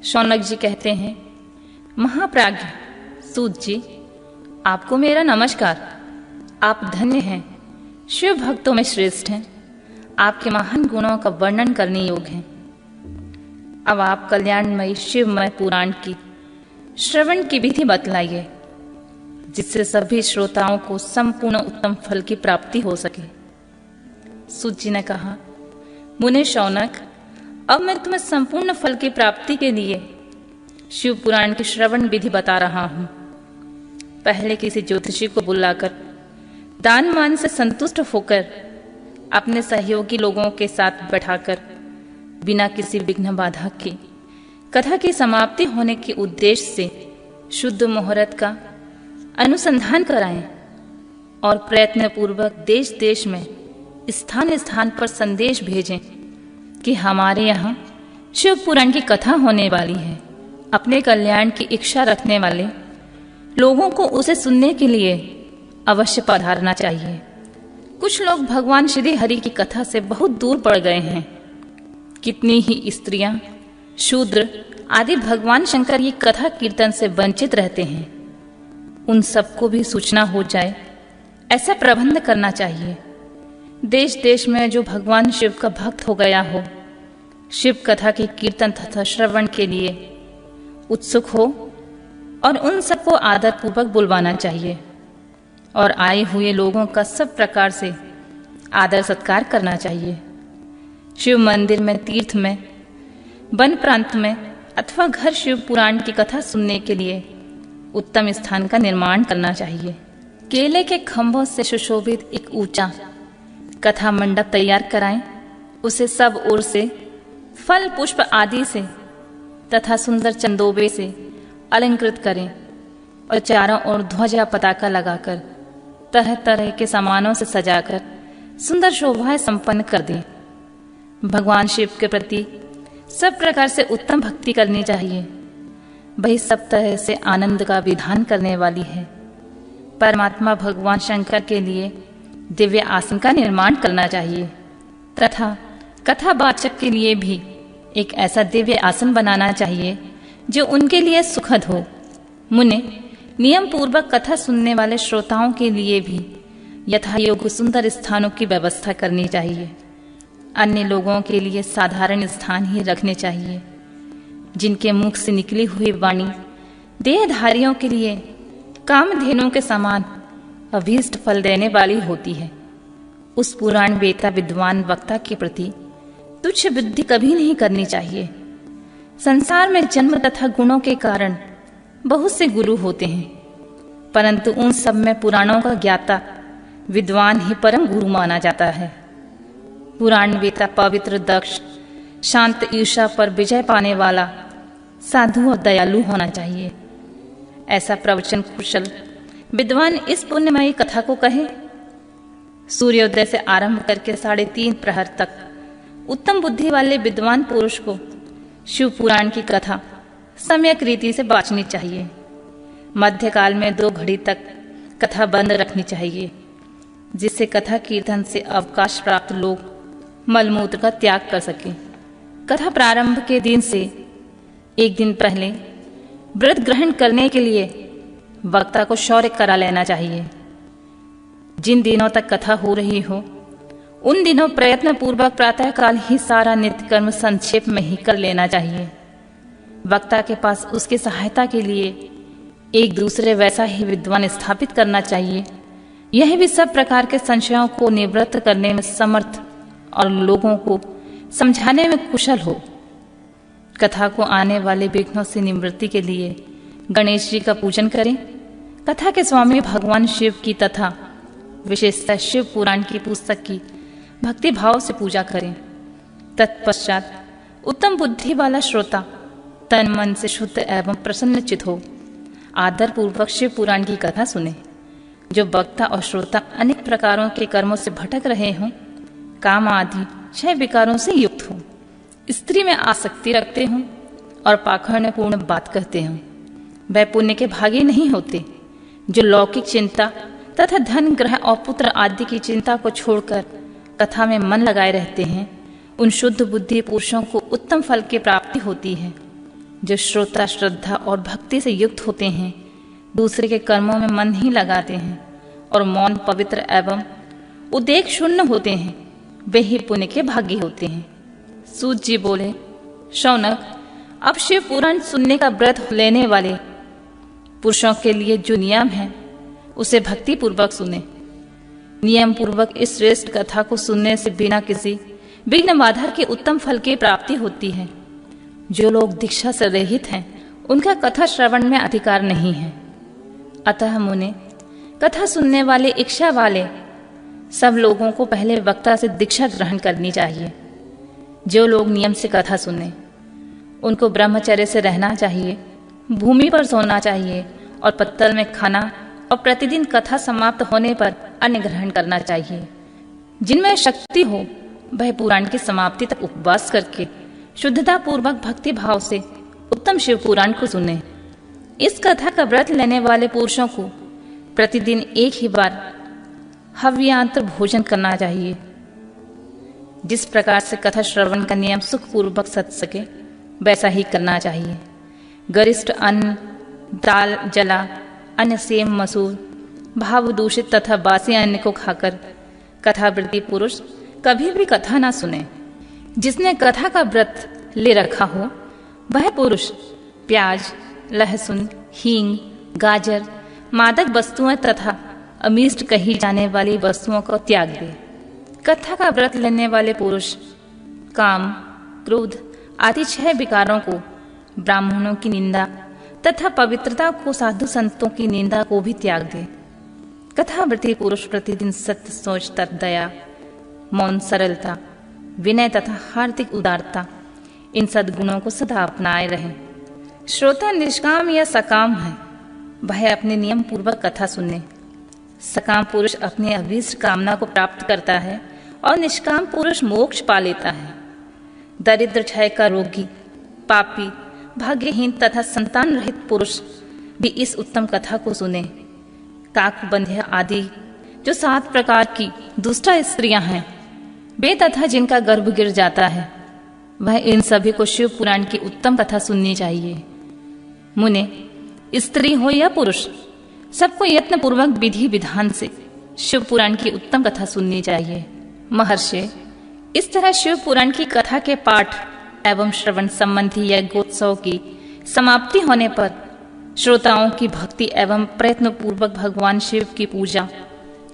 शौनक जी कहते हैं, महाप्राज्ञ सूत जी, आपको मेरा नमस्कार। आप धन्य हैं, शिव भक्तों में श्रेष्ठ हैं। आपके महान गुणों का वर्णन करने योग्य हैं। अब आप कल्याणमयी शिवमय पुराण की श्रवण की विधि बतलाइए, जिससे सभी श्रोताओं को संपूर्ण उत्तम फल की प्राप्ति हो सके। सूत जी ने कहा, मुने शौनक, अब मैं तुम्हें संपूर्ण फल की प्राप्ति के लिए शिव पुराण की श्रवण विधि बता रहा हूं। पहले किसी ज्योतिषी को बुलाकर दान मान से संतुष्ट होकर अपने सहयोगी लोगों के साथ बैठाकर बिना किसी विघ्न बाधा के कथा की समाप्ति होने के उद्देश्य से शुद्ध मुहूर्त का अनुसंधान कराएं और प्रयत्न पूर्वक देश देश में स्थान स्थान पर संदेश भेजें कि हमारे यहाँ शिव पुराण की कथा होने वाली है। अपने कल्याण की इच्छा रखने वाले लोगों को उसे सुनने के लिए अवश्य पधारना चाहिए। कुछ लोग भगवान श्री हरि की कथा से बहुत दूर पड़ गए हैं। कितनी ही स्त्रियां, शूद्र आदि भगवान शंकर की कथा कीर्तन से वंचित रहते हैं। उन सबको भी सूचना हो जाए, ऐसा प्रबंध करना चाहिए। देश देश में जो भगवान शिव का भक्त हो गया हो, शिव कथा के कीर्तन तथा श्रवण के लिए उत्सुक हो, और उन सबको आदर पूर्वक बुलवाना चाहिए और आए हुए लोगों का सब प्रकार से आदर सत्कार करना चाहिए। शिव मंदिर में, तीर्थ में, वन प्रांत में अथवा घर शिव पुराण की कथा सुनने के लिए उत्तम स्थान का निर्माण करना चाहिए। केले के खंभों से सुशोभित एक ऊंचा कथा मंडप तैयार कराएं। उसे सब ओर से फल पुष्प आदि से तथा सुंदर चंदोबे से अलंकृत करें और चारों ओर ध्वजा पताका लगाकर तरह तरह के सामानों से सजाकर सुंदर शोभाएं संपन्न कर दें। भगवान शिव के प्रति सब प्रकार से उत्तम भक्ति करनी चाहिए। वही सब तरह से आनंद का विधान करने वाली है। परमात्मा भगवान शंकर के लिए दिव्य आसन का निर्माण करना चाहिए तथा कथावाचक के लिए भी एक ऐसा दिव्य आसन बनाना चाहिए जो उनके लिए सुखद हो। मुने, नियम पूर्वक कथा सुनने वाले श्रोताओं के लिए भी यथायोग्य सुंदर स्थानों की व्यवस्था करनी चाहिए। अन्य लोगों के लिए साधारण स्थान ही रखने चाहिए। जिनके मुख से निकली हुई वाणी देहधारियों के लिए कामधेनुओं के समान अभीष्ट फल देने वाली होती है। उस पुराण वेता विद्वान वक्ता के प्रति तुच्छ बुद्धि कभी नहीं करनी चाहिए। संसार में जन्म तथा गुणों के कारण बहुत से गुरु होते हैं, परंतु उन सब में पुराणों का ज्ञाता विद्वान ही परम गुरु माना जाता है। पुराण वेता पवित्र, दक्ष, शांत, ईर्ष्या पर विजय पाने वाला, साधु और दयालु होना चाहिए। ऐसा प्रवचन कुशल विद्वान इस पुण्यमयी कथा को कहे। सूर्योदय से आरंभ करके 3:30 प्रहर तक उत्तम बुद्धि वाले विद्वान पुरुष को शिव पुराण की कथा सम्यक रीति से बांचनी चाहिए। मध्यकाल में 2 घड़ी तक कथा बंद रखनी चाहिए, जिससे कथा कीर्तन से अवकाश प्राप्त लोग मलमूत्र का त्याग कर सकें। कथा प्रारंभ के दिन से 1 दिन पहले व्रत ग्रहण करने के लिए वक्ता को शौर्य करा लेना चाहिए। जिन दिनों तक कथा हो रही हो उन दिनों प्रयत्न पूर्वक प्रातःकाल ही सारा नित्य कर्म संक्षेप में ही कर लेना चाहिए। वक्ता के पास उसकी सहायता के लिए एक दूसरे वैसा ही विद्वान स्थापित करना चाहिए। यह भी सब प्रकार के संशयों को निवृत्त करने में समर्थ और लोगों को समझाने में कुशल हो। कथा को आने वाले विघ्नों से निवृत्ति के लिए गणेश जी का पूजन करें। कथा के स्वामी भगवान शिव की तथा विशेषतः शिव पुराण की पुस्तक की भक्ति भाव से पूजा करें। तत्पश्चात उत्तम बुद्धि वाला श्रोता तन मन से शुद्ध एवं प्रसन्नचित हो आदर पूर्वक शिव पुराण की कथा सुने। जो वक्ता और श्रोता अनेक प्रकारों के कर्मों से भटक रहे हों, काम आदि 6 विकारों से युक्त हों, स्त्री में आसक्ति रखते हों और पाखंडपूर्ण बात कहते हों, वह पुण्य के भागी नहीं होते। जो लौकिक चिंता तथा धन, ग्रह और पुत्र आदि की चिंता को छोड़कर कथा में मन लगाए रहते हैं, उन शुद्ध बुद्धि पुरुषों को उत्तम फल की प्राप्ति होती है। जो श्रोता श्रद्धा और भक्ति से युक्त होते हैं, दूसरे के कर्मों में मन ही लगाते हैं और मौन पवित्र एवं उद्वेग शून्य होते हैं, वे ही पुण्य के भागी होते हैं। सूत जी बोले, शौनक, अब शिव पुराण सुनने का व्रत लेने वाले पुरुषों के लिए जो नियम है उसे भक्ति पूर्वक सुने। नियम पूर्वक इस श्रेष्ठ कथा को सुनने से बिना किसी विघ्न बाधा के उत्तम फल की प्राप्ति होती है। जो लोग दीक्षा से रहित हैं, उनका कथा श्रवण में अधिकार नहीं है। अतः मुने, कथा सुनने वाले इच्छा वाले सब लोगों को पहले वक्ता से दीक्षा ग्रहण करनी चाहिए। जो लोग नियम से कथा सुने, उनको ब्रह्मचर्य से रहना चाहिए, भूमि पर सोना चाहिए और पत्तल में खाना, और प्रतिदिन कथा समाप्त होने पर अन्न ग्रहण करना चाहिए। जिनमें शक्ति हो वह पुराण की समाप्ति तक उपवास करके शुद्धता पूर्वक भक्ति भाव से उत्तम शिव पुराण को सुने। इस कथा का व्रत लेने वाले पुरुषों को प्रतिदिन एक ही बार हव्यांतर भोजन करना चाहिए। जिस प्रकार से कथा श्रवण का नियम सुखपूर्वक सच सके वैसा ही करना चाहिए। गरिष्ठ अन्न, दाल, जला, अन्य सेम, मसूर, भाव दूषित तथा बासी अन्न को खाकर कथावृत्ति पुरुष कभी भी कथा ना सुने। जिसने कथा का व्रत ले रखा हो वह पुरुष प्याज, लहसुन, हींग, गाजर, मादक वस्तुएं तथा अमीष्ट कही जाने वाली वस्तुओं को त्याग दे। कथा का व्रत लेने वाले पुरुष काम, क्रोध आदि 6 विकारों को, ब्राह्मणों की निंदा तथा पवित्रता को, साधु संतों की निंदा को भी त्याग दे। कथावृत्ति पुरुष प्रतिदिन सत्य, सोच, दया, मौन, सरलता, विनय तथा हार्दिक उदारता, इन सद्गुणों को सदा अपनाए रहे। श्रोता निष्काम या सकाम है, वह अपने नियम पूर्वक कथा सुने। सकाम पुरुष अपनी अभीष्ट कामना को प्राप्त करता है और निष्काम पुरुष मोक्ष पा लेता है। दरिद्र, क्षय का रोगी, पापी, भाग्यहीन तथा संतान रहित पुरुष भी इस उत्तम कथा को सुने। काकबंध्या आदि जो 7 प्रकार की दुष्टा स्त्रियां हैं, वे तथा जिनका गर्भ गिर जाता है, वह इन सभी को शिव पुराण की उत्तम कथा सुननी चाहिए। मुने, स्त्री हो या पुरुष, सबको यत्न पूर्वक विधि विधान से शिव पुराण की उत्तम कथा सुननी चाहिए। महर्षि, इस तरह शिव पुराण की कथा के पाठ एवं श्रवण संबंधी यज्ञोत्सव की समाप्ति होने पर श्रोताओं की भक्ति एवं प्रयत्न पूर्वक भगवान शिव की पूजा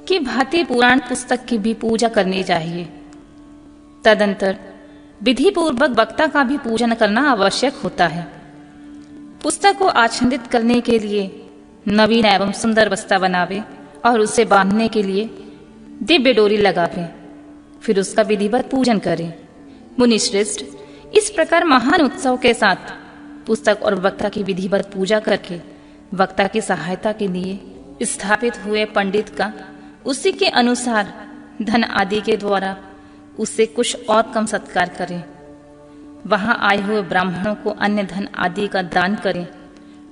की भांति पुराण पुस्तक की भी पूजा करनी चाहिए। तदंतर विधि पूर्वक वक्ता का भी पूजन करना आवश्यक होता है। पुस्तक को आच्छादित करने के लिए नवीन एवं सुंदर बस्ता बनावे और उसे बांधने के लिए दिव्य डोरी लगावे, फिर उसका विधिवत पूजन करें। मुनिश्रेष्ठ, इस प्रकार महान उत्सव के साथ पुस्तक और वक्ता की विधिवत पूजा करके वक्ता की सहायता के लिए स्थापित हुए पंडित का उसी के अनुसार धन आदि के द्वारा उससे कुछ और कम सत्कार करें। वहां आए हुए ब्राह्मणों को अन्य धन आदि का दान करें।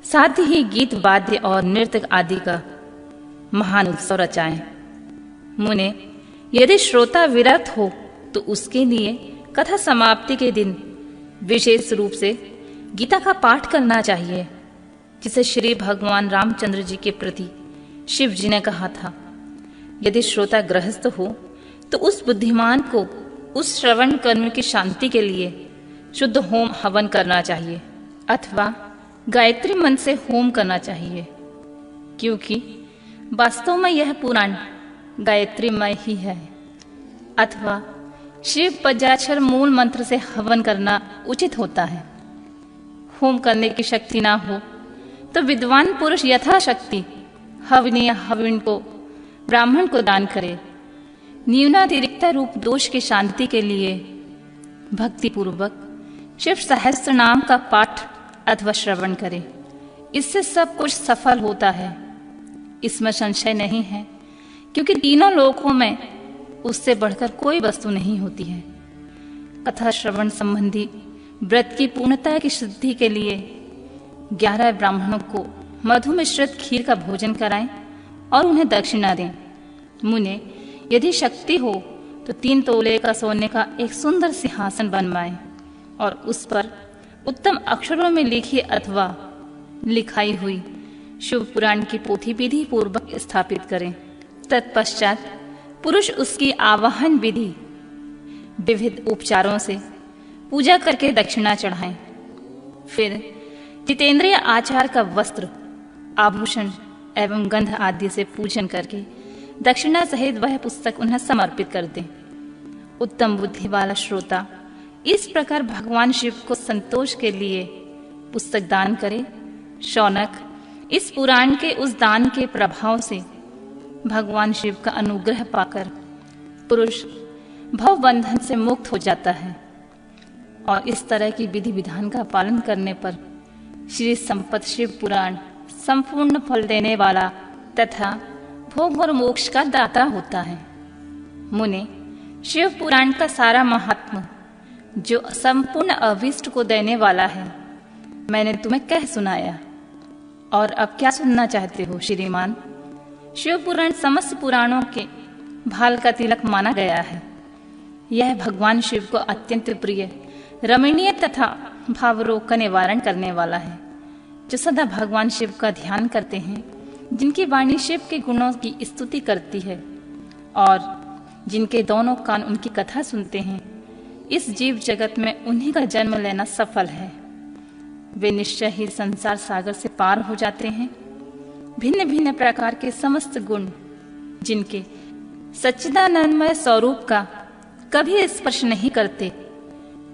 साथ ही गीत, वाद्य और नृत्य आदि का महान उत्सव रचाएं। मुने, यदि श्रोता विरक्त हो तो उसके लिए कथा समाप्ति के दिन विशेष रूप से गीता का पाठ करना चाहिए, जिसे श्री भगवान रामचंद्र जी के प्रति शिव जी ने कहा था। यदि श्रोता गृहस्थ हो तो उस बुद्धिमान को उस श्रवण कर्म की शांति के लिए शुद्ध होम हवन करना चाहिए अथवा गायत्री मंत्र से होम करना चाहिए, क्योंकि वास्तव में यह पुराण गायत्रीमय ही है। अथवा शिव पंचाक्षर मूल मंत्र से हवन करना उचित होता है। होम करने की शक्ति ना हो तो विद्वान पुरुष यथाशक्ति हवनीय हविन को ब्राह्मण को दान करे। न्यूनातिरिक्त रूप दोष की शांति के लिए भक्ति पूर्वक शिव सहस्त्र नाम का पाठ अथवा श्रवण करे। इससे सब कुछ सफल होता है, इसमें संशय नहीं है, क्योंकि तीनों लोकों में उससे बढ़कर कोई वस्तु नहीं होती है। कथा श्रवण संबंधी व्रत की पूर्णता की सिद्धि के लिए 11 ब्राह्मणों को मधु मिश्रित खीर का भोजन कराएं और उन्हें दक्षिणा दें। मुने, यदि शक्ति हो तो 3 तोले का सोने का एक सुंदर सिंहासन बनवाएं और उस पर उत्तम अक्षरों में लिखी अथवा लिखाई हुई शिव पुराण की पोथी विधि पूर्वक स्थापित करें। तत्पश्चात पुरुष उसकी आवाहन विधि विविध उपचारों से पूजा करके दक्षिणा चढ़ाएं। फिर जितेंद्रिय आचार का वस्त्र, आभूषण एवं गंध आदि से पूजन करके दक्षिणा सहित वह पुस्तक उन्हें समर्पित कर दें। उत्तम बुद्धि वाला श्रोता इस प्रकार भगवान शिव को संतोष के लिए पुस्तक दान करे। शौनक, इस पुराण के उस दान के प्रभाव से भगवान शिव का अनुग्रह पाकर पुरुष भव बंधन से मुक्त हो जाता है और इस तरह की विधि विधान का पालन करने पर श्री संपत शिव पुराण संपूर्ण फल देने वाला तथा भोग और मोक्ष का दाता होता है। मुने, शिव पुराण का सारा महात्मा जो संपूर्ण अभीष्ट को देने वाला है मैंने तुम्हें कह सुनाया, और अब क्या सुनना चाहते हो श्रीमान? शिव पुराण समस्त पुराणों के भाल का तिलक माना गया है। यह भगवान शिव को अत्यंत प्रिय, रमणीय तथा भावरोग का निवारण करने वाला है। जो सदा भगवान शिव का ध्यान करते हैं, जिनकी वाणी शिव के गुणों की स्तुति करती है और जिनके दोनों कान उनकी कथा सुनते हैं, इस जीव जगत में उन्हीं का जन्म लेना सफल है। वे निश्चय ही संसार सागर से पार हो जाते हैं। भिन्न भिन्न प्रकार के समस्त गुण जिनके सच्चिदानंदमय स्वरूप का कभी स्पर्श नहीं करते,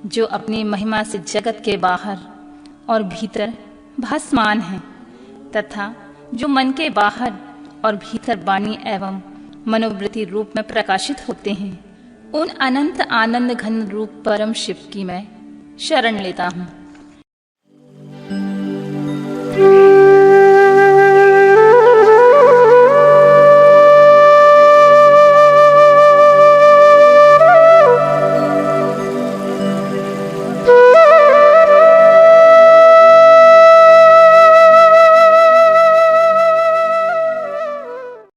जो अपनी महिमा से जगत के बाहर और भीतर भासमान हैं तथा जो मन के बाहर और भीतर वाणी एवं मनोवृत्ति रूप में प्रकाशित होते हैं, उन अनंत आनंद घन रूप परम शिव की मैं शरण लेता हूँ।